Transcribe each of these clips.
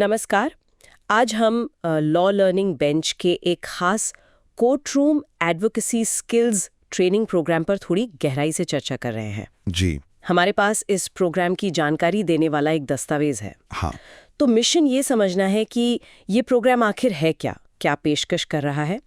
नमस्कार। आज हम लॉ लर्निंग बेंच के एक खास court room advocacy skills training program पर थोड़ी गहराई से चर्चा कर रहे हैं। जी हमारे पास इस प्रोग्राम की जानकारी देने वाला एक दस्तावेज है। हाँ। तो मिशन ये समझना है कि ये प्रोग्राम आखिर है क्या पेशकश कर रहा है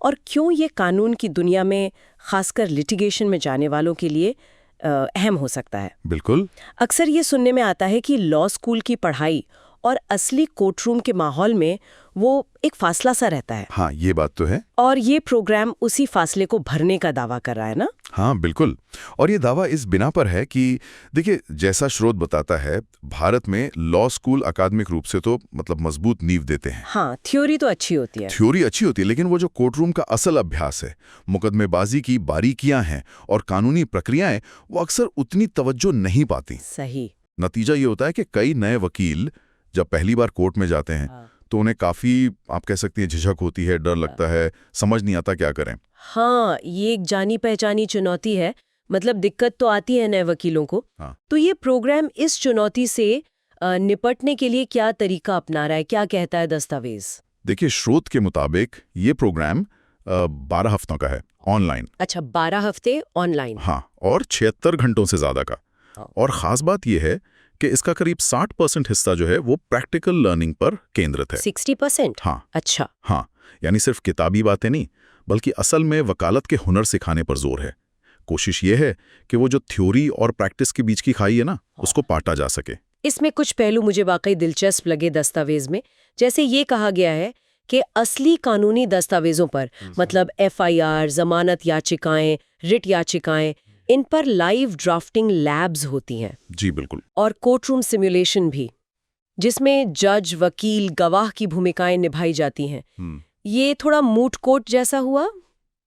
और क्यों ये कानून की दुनिया में खासकर लिटिगेशन में जाने वालों के लिए अहम हो सकता है। बिल्कुल। अक्सर ये सुनने में आता है कि लॉ स्कूल की पढ़ाई और असली कोर्टरूम के माहौल में वो एक फासला सा रहता है। हाँ, ये बात तो है। और ये प्रोग्राम उसी फासले को भरने का दावा कर रहा है ना? हाँ बिल्कुल। और ये दावा इस बिना पर है कि देखिए, जैसा स्रोत बताता है, भारत में लॉ स्कूल अकादमिक रूप से तो मतलब मजबूत नींव देते हैं। हाँ, थ्योरी तो अच्छी होती है। थ्योरी अच्छी होती है, लेकिन वो जो कोर्टरूम का असल अभ्यास है, मुकदमेबाजी की बारीकियां हैं और कानूनी प्रक्रियाएं, वो अक्सर उतनी तवज्जो नहीं पाती। सही। नतीजा ये होता है कि कई नए वकील जब पहली बार कोर्ट में जाते हैं तो उन्हें काफी, आप कह सकती हैं, झिझक होती है, डर लगता है, समझ नहीं आता क्या करें। हाँ, ये एक जानी पहचानी चुनौती है। मतलब दिक्कत तो आती है नए वकीलों को। हाँ। तो ये प्रोग्राम इस चुनौती से निपटने के लिए क्या तरीका अपना रहा है, क्या कहता है दस्तावेज? देखिए, स्रोत के मुताबिक ये प्रोग्राम 12 हफ्तों का है, ऑनलाइन। अच्छा, 12 हफ्ते ऑनलाइन। हाँ, और 76 घंटों से ज्यादा का। और खास बात यह है कि इसका करीब 60% हिस्सा जो है वो प्रैक्टिकल लर्निंग पर केंद्रित है। 60%? हाँ। अच्छा। हाँ, यानी सिर्फ किताबी बातें नहीं, बल्कि असल में वकालत के हुनर सिखाने पर जोर है। कोशिश ये है कि वो जो थ्योरी और प्रैक्टिस के बीच की खाई है ना, उसको पाटा जा सके। इसमें कुछ पहलू मुझे वाकई दिलचस्प लगे दस्तावेज में। जैसे ये कहा गया है कि असली कानूनी दस्तावेजों पर, मतलब एफआईआर, जमानत याचिकाएं, रिट याचिकाएं, इन पर लाइव ड्राफ्टिंग लैब्स होती हैं। जी बिल्कुल। और कोर्टरूम सिमुलेशन भी, जिसमें जज, वकील, गवाह की भूमिकाएं निभाई जाती हैं। ये थोड़ा मूट कोर्ट जैसा हुआ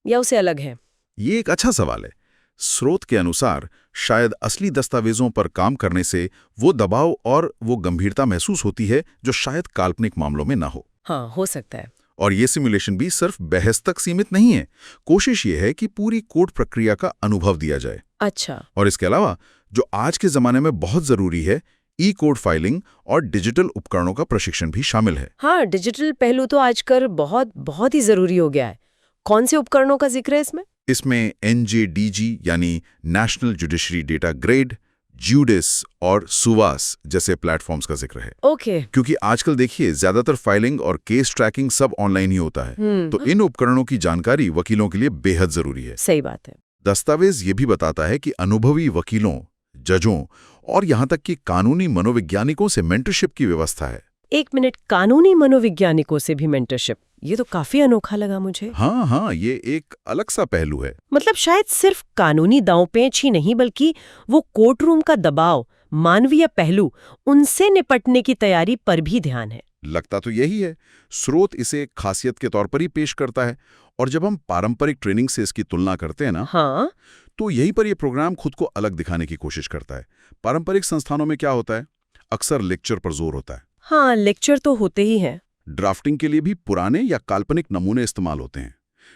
या उसे अलग है? ये एक अच्छा सवाल है। स्रोत के अनुसार शायद असली दस्तावेजों पर काम करने से वो दबाव और वो गंभीरता महसूस होती है जो शायद काल्पनिक मामलों में ना हो। हाँ, हो सकता है। और ये सिमुलेशन भी सिर्फ बहस तक सीमित नहीं है। कोशिश ये है कि पूरी कोर्ट प्रक्रिया का अनुभव दिया जाए। अच्छा। और इसके अलावा जो आज के जमाने में बहुत जरूरी है, ई कोड फाइलिंग और डिजिटल उपकरणों का प्रशिक्षण भी शामिल है। हाँ, डिजिटल पहलू तो आजकल बहुत ही जरूरी हो गया है। कौन से उपकरणों का जिक्र है इसमें? इसमें NJDG यानी नेशनल जुडिशरी डेटा ग्रेड, ज्यूडिस और सुवास जैसे प्लेटफॉर्म्स का जिक्र है। ओके। क्योंकि आजकल देखिए, ज्यादातर फाइलिंग और केस ट्रैकिंग सब ऑनलाइन ही होता है। तो इन उपकरणों की जानकारी वकीलों के लिए बेहद जरूरी है। सही बात है। दस्तावेज ये भी बताता है कि अनुभवी वकीलों, जजों और यहाँ तक कि कानूनी मनोवैज्ञानिकों से मेंटरशिप की व्यवस्था है। एक मिनट, कानूनी मनोवैज्ञानिकों से भी मेंटरशिप? ये तो काफी अनोखा लगा मुझे। हाँ, ये एक अलग सा पहलू है। मतलब शायद सिर्फ कानूनी दांवपेच ही नहीं, बल्कि वो कोर्टरूम का दबाव, मानवीय पहलू, उनसे निपटने की तैयारी पर भी ध्यान है। लगता तो यही है। स्रोत इसे खासियत के तौर पर ही पेश करता है। और जब हम पारंपरिक ट्रेनिंग से इसकी तुलना करते हैं ना, हाँ, तो यहीं पर यह प्रोग्राम खुद को अलग दिखाने की कोशिश करता है। पारंपरिक संस्थानों में क्या होता है, अक्सर लेक्चर पर जोर होता है। हाँ, लेक्चर तो होते ही हैं। ड्राफ्टिंग के लिए भी पुराने या काल्पनिक नमूने इस्तेमाल होते हैं।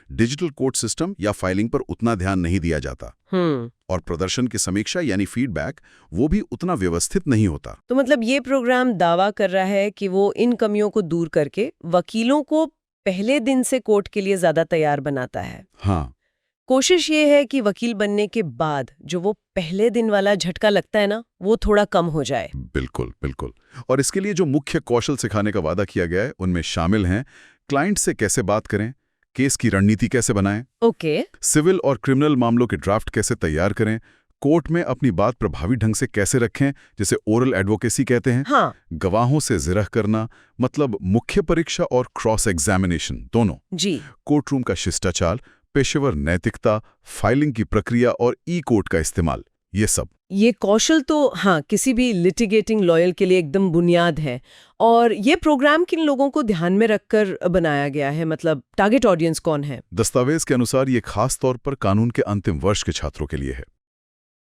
डिजिटल कोर्ट सिस्टम या फाइलिंग पर उतना ध्यान नहीं दिया जाता। और प्रदर्शन की समीक्षा यानी फीडबैक, वो भी उतना व्यवस्थित नहीं होता। तो मतलब ये प्रोग्राम दावा कर रहा है कि वो इन कमियों को दूर करके वकीलों को पहले दिन से कोर्ट के लिए ज्यादा तैयार बनाता है। हाँ। कोशिश ये है कि वकील बनने के बाद जो वो पहले दिन वाला झटका लगता है ना, वो थोड़ा कम हो जाए। बिल्कुल बिल्कुल। और इसके लिए जो मुख्य कौशल सिखाने का वादा किया गया है, उनमें शामिल हैं क्लाइंट से कैसे बात करें, केस की रणनीति कैसे बनाएं, ओके। सिविल और क्रिमिनल मामलों के ड्राफ्ट कैसे तैयार करें, कोर्ट में अपनी बात प्रभावी ढंग से कैसे रखें, जिसे ओरल एडवोकेसी कहते हैं। हाँ। गवाहों से जिरह करना, मतलब मुख्य परीक्षा और क्रॉस एग्जामिनेशन दोनों। जी। कोर्टरूम का शिष्टाचार, पेशेवर नैतिकता, फाइलिंग की प्रक्रिया और ई कोर्ट का इस्तेमाल, ये सब। ये कौशल तो हाँ, किसी भी लिटिगेटिंग लॉयर के लिए एकदम बुनियाद है। और ये प्रोग्राम किन लोगों को ध्यान में रखकर बनाया गया है, मतलब टारगेट ऑडियंस कौन है? दस्तावेज के अनुसार ये खास तौर पर कानून के अंतिम वर्ष के छात्रों के लिए है,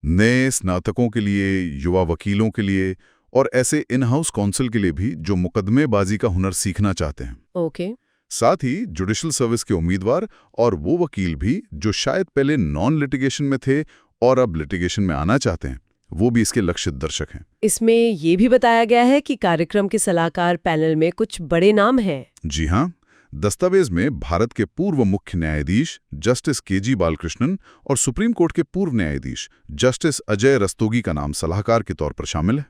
नए स्नातकों के लिए, युवा वकीलों के लिए और ऐसे इन हाउस काउंसिल के लिए भी जो मुकदमेबाजी का हुनर सीखना चाहते हैं। ओके। साथ ही जुडिशल सर्विस के उम्मीदवार और वो वकील भी जो शायद पहले नॉन लिटिगेशन में थे और अब लिटिगेशन में आना चाहते हैं, वो भी इसके लक्षित दर्शक हैं। इसमें ये भी बताया गया है कि कार्यक्रम के सलाहकार पैनल में कुछ बड़े नाम हैं। जी हाँ, दस्तावेज में भारत के पूर्व मुख्य न्यायाधीश जस्टिस के.जी. बालकृष्णन और सुप्रीम कोर्ट के पूर्व न्यायाधीश जस्टिस अजय रस्तोगी का नाम सलाहकार के तौर पर शामिल है।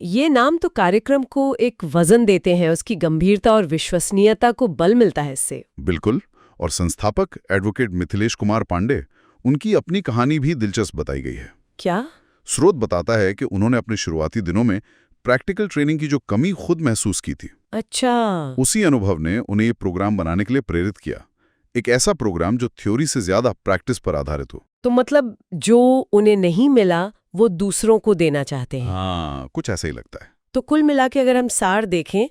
ये नाम तो कार्यक्रम को एक वजन देते हैं, उसकी गंभीरता और विश्वसनीयता को बल मिलता है इससे। बिल्कुल। और संस्थापक एडवोकेट मिथिलेश कुमार पांडे, उनकी अपनी कहानी भी दिलचस्प बताई गई है। क्या? स्रोत बताता है कि उन्होंने अपने शुरुआती दिनों में प्रैक्टिकल ट्रेनिंग की जो कमी खुद महसूस की थी, अच्छा। उसी अनुभव ने उन्हें ये प्रोग्राम बनाने के लिए प्रेरित किया। एक ऐसा प्रोग्राम जो थ्योरी से ज्यादा प्रैक्टिस पर आधारित हो। तो मतलब जो उन्हें नहीं मिला वो दूसरों को देना चाहते हैं। हाँ, कुछ ऐसा ही लगता है। तो कुल मिला के अगर हम सार देखें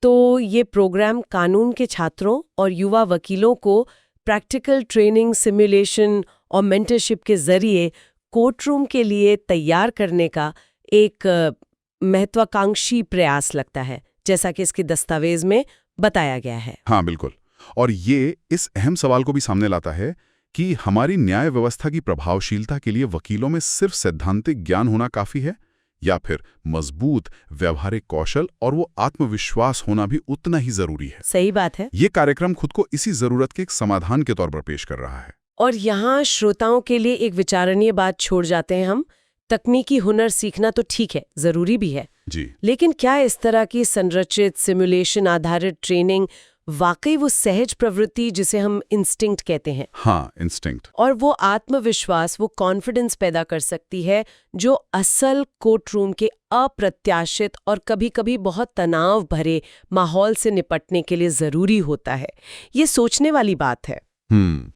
तो ये प्रोग्राम कानून के छात्रों और युवा वकीलों को प्रैक्टिकल ट्रेनिंग, सिमुलेशन और मेंटरशिप के जरिए कोर्टरूम के लिए तैयार करने का एक महत्वाकांक्षी प्रयास लगता है, जैसा कि इसके दस्तावेज में बताया गया है। हाँ, बिल्कुल। और ये इस अहम सवाल को भी सामने लाता है कि हमारी न्याय व्यवस्था की प्रभावशीलता के लिए वकीलों में सिर्फ सैद्धांतिक ज्ञान होना काफी है, या फिर मजबूत व्यवहारिक कौशल और वो आत्मविश्वास होना भी उतना ही जरूरी है। सही बात है। ये कार्यक्रम खुद को इसी जरूरत के एक समाधान के तौर पर पेश कर रहा है। और यहाँ श्रोताओं के लिए एक विचारणीय बात छोड़ जाते हैं हम। तकनीकी हुनर सीखना तो ठीक है, जरूरी भी है जी, लेकिन क्या इस तरह की संरचित सिमुलेशन आधारित ट्रेनिंग वाकई वो सहज प्रवृत्ति जिसे हम इंस्टिंक्ट कहते हैं, हाँ, इंस्टिंक्ट, और वो आत्मविश्वास, वो कॉन्फिडेंस पैदा कर सकती है जो असल कोर्टरूम के अप्रत्याशित और कभी-कभी बहुत तनाव भरे माहौल से निपटने के लिए जरूरी होता है? ये सोचने वाली बात है।